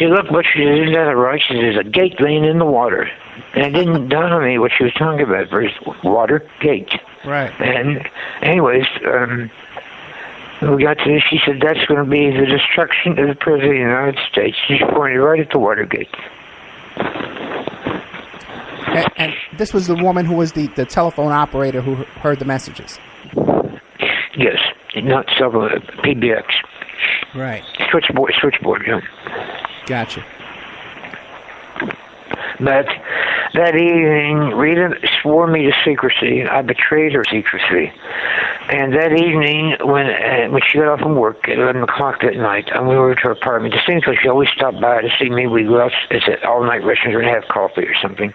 looked, but she said, "Isn't that right?" She said, "There's a gate laying in the water." And it didn't dawn on me what she was talking about. First, Watergate. Right. And anyways, we got to this. She said, "That's going to be the destruction of the President of the United States." She pointed right at the Watergate. And this was the woman who was the telephone operator who heard the messages? Yes, not PBX. Right. Switchboard, yeah. Gotcha. But that evening, Rita swore me to secrecy. I betrayed her secrecy. And that evening, when she got off from work at 11 o'clock that night, I went over to her apartment. The same because she always stopped by to see me. We go out at all-night restaurants and have coffee or something.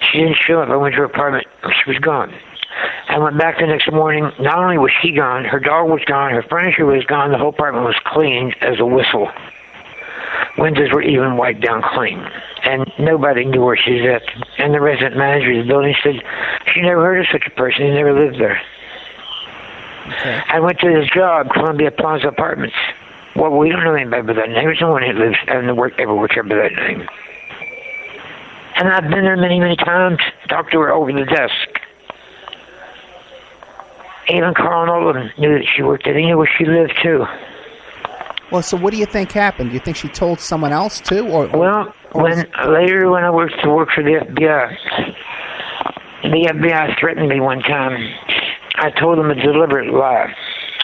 She didn't show up. I went to her apartment. She was gone. I went back the next morning. Not only was she gone, her dog was gone, her furniture was gone, the whole apartment was clean as a whistle. Windows were even wiped down clean. And nobody knew where she was at. And the resident manager of the building said she never heard of such a person. He never lived there. Okay. I went to his job, Columbia Plaza Apartments. Well, we don't know anybody by that name. There's no one who lives and ever worked here by that name. And I've been there many, many times, talked to her over the desk. Even Carl Nolan knew that she worked there. He knew where she lived, too. Well, so what do you think happened? Do you think she told someone else, too? Later when I worked for the FBI threatened me one time. I told them a deliberate lie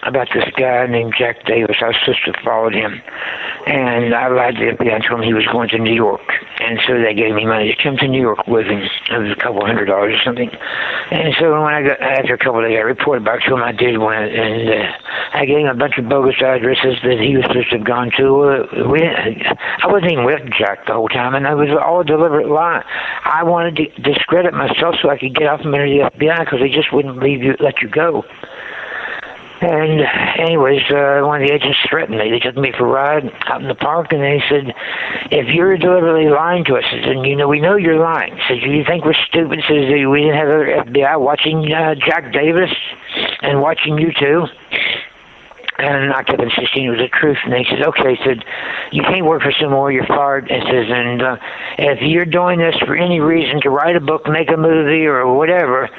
about this guy named Jack Davis. I was supposed to have followed him. And I lied to the FBI and told him he was going to New York. And so they gave me money to come to New York with him. It was $200 or something. And so when after a couple of days, I reported back to him I did went. And I gave him a bunch of bogus addresses that he was supposed to have gone to. I wasn't even with Jack the whole time, and it was all a deliberate lie. I wanted to discredit myself so I could get off from under the FBI because they just wouldn't let you go. And anyways, one of the agents threatened me. They took me for a ride out in the park, and they said, if you're deliberately lying to us, then we know you're lying. Said, do you think we're stupid? Says, we didn't have other FBI watching Jack Davis and watching you too? And I kept insisting it was the truth. And they said, okay. He said, you can't work for some more. You're fired. And says, and if you're doing this for any reason, to write a book, make a movie, or whatever,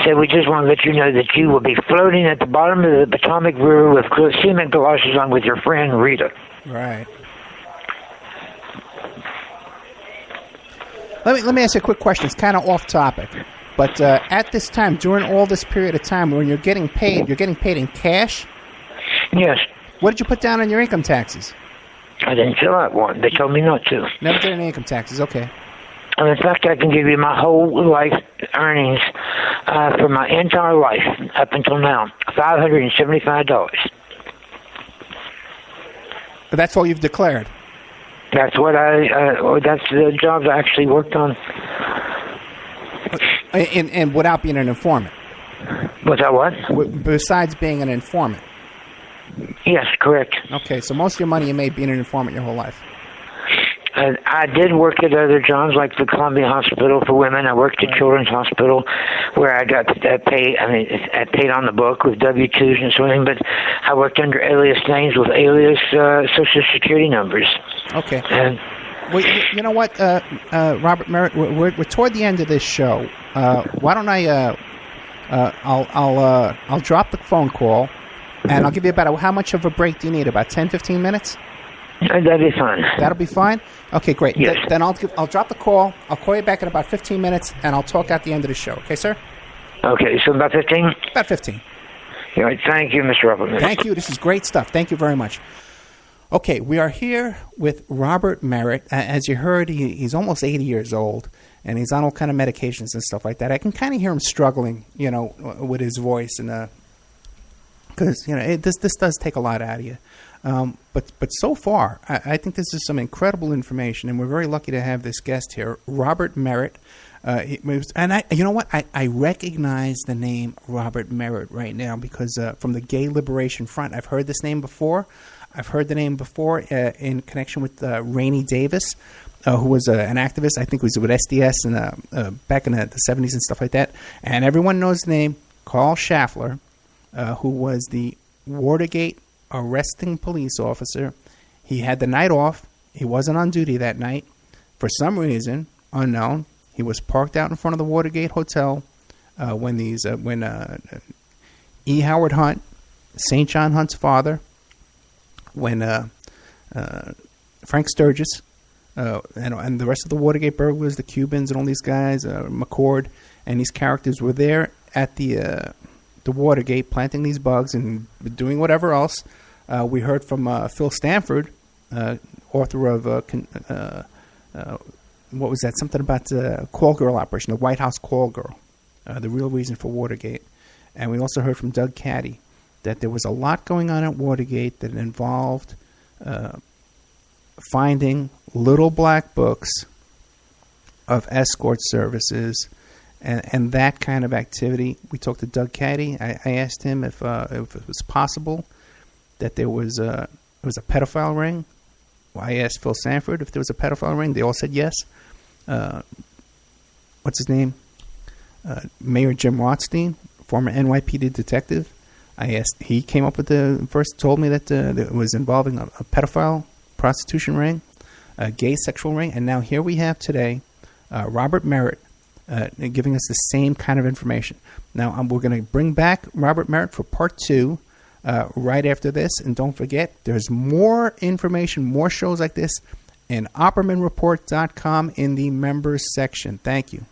said, we just want to let you know that you will be floating at the bottom of the Potomac River with cement galoshes on with your friend Rita. Right. Let me ask you a quick question. It's kind of off topic. But at this time, during all this period of time when you're getting paid in cash? Yes. What did you put down on your income taxes? I didn't fill out one. They told me not to. Never did any income taxes. Okay. And in fact, I can give you my whole life earnings for my entire life up until now, $575. But that's all you've declared? That's what that's the jobs I actually worked on. And without being an informant? Without what? Besides being an informant? Yes, correct. Okay, so most of your money you made being an informant your whole life. I did work at other jobs like the Columbia Hospital for Women. I worked at Children's Hospital where I got paid. I paid on the book with W-2s and something, but I worked under alias names with alias Social Security numbers. Okay. Well, you know what, Robert Merritt, we're toward the end of this show. Why don't I'll drop the phone call. And I'll give you about how much of a break do you need? About 10, 15 minutes? That'll be fine. That'll be fine? Okay, great. Yes. Then I'll drop the call. I'll call you back in about 15 minutes, and I'll talk at the end of the show. Okay, sir? Okay, so about 15? About 15. All right, thank you, Mr. Robert. Thank you. This is great stuff. Thank you very much. Okay, we are here with Robert Merritt. As you heard, he's almost 80 years old, and he's on all kind of medications and stuff like that. I can kind of hear him struggling, with his voice and because this does take a lot out of you, but so far I think this is some incredible information, and we're very lucky to have this guest here, Robert Merritt. You know what? I recognize the name Robert Merritt right now because from the Gay Liberation Front, I've heard this name before. I've heard the name before in connection with Rainey Davis, who was an activist. I think he was with SDS and back in the 70s and stuff like that. And everyone knows the name Carl Schaffler. Who was the Watergate arresting police officer. He had the night off. He wasn't on duty that night. For some reason, unknown, he was parked out in front of the Watergate Hotel when E. Howard Hunt, St. John Hunt's father, when Frank Sturgis, and the rest of the Watergate burglars, the Cubans and all these guys, McCord, and these characters were there at the Watergate, planting these bugs and doing whatever else. We heard from Phil Stanford, author of what was that? Something about the Call Girl operation, the White House Call Girl, the real reason for Watergate. And we also heard from Doug Caddy that there was a lot going on at Watergate that involved finding little black books of escort services and that kind of activity. We talked to Doug Caddy. I asked him if it was possible that there was a pedophile ring. I asked Phil Sanford if there was a pedophile ring. They all said yes. What's his name? Mayor Jim Rothstein, former NYPD detective. I asked. He came up with told me that it was involving a pedophile prostitution ring, a gay sexual ring, and now here we have today Robert Merritt giving us the same kind of information. Now we're going to bring back Robert Merritt for part 2 right after this, and don't forget, there's more information, more shows like this in OppermanReport.com in the members section. Thank you.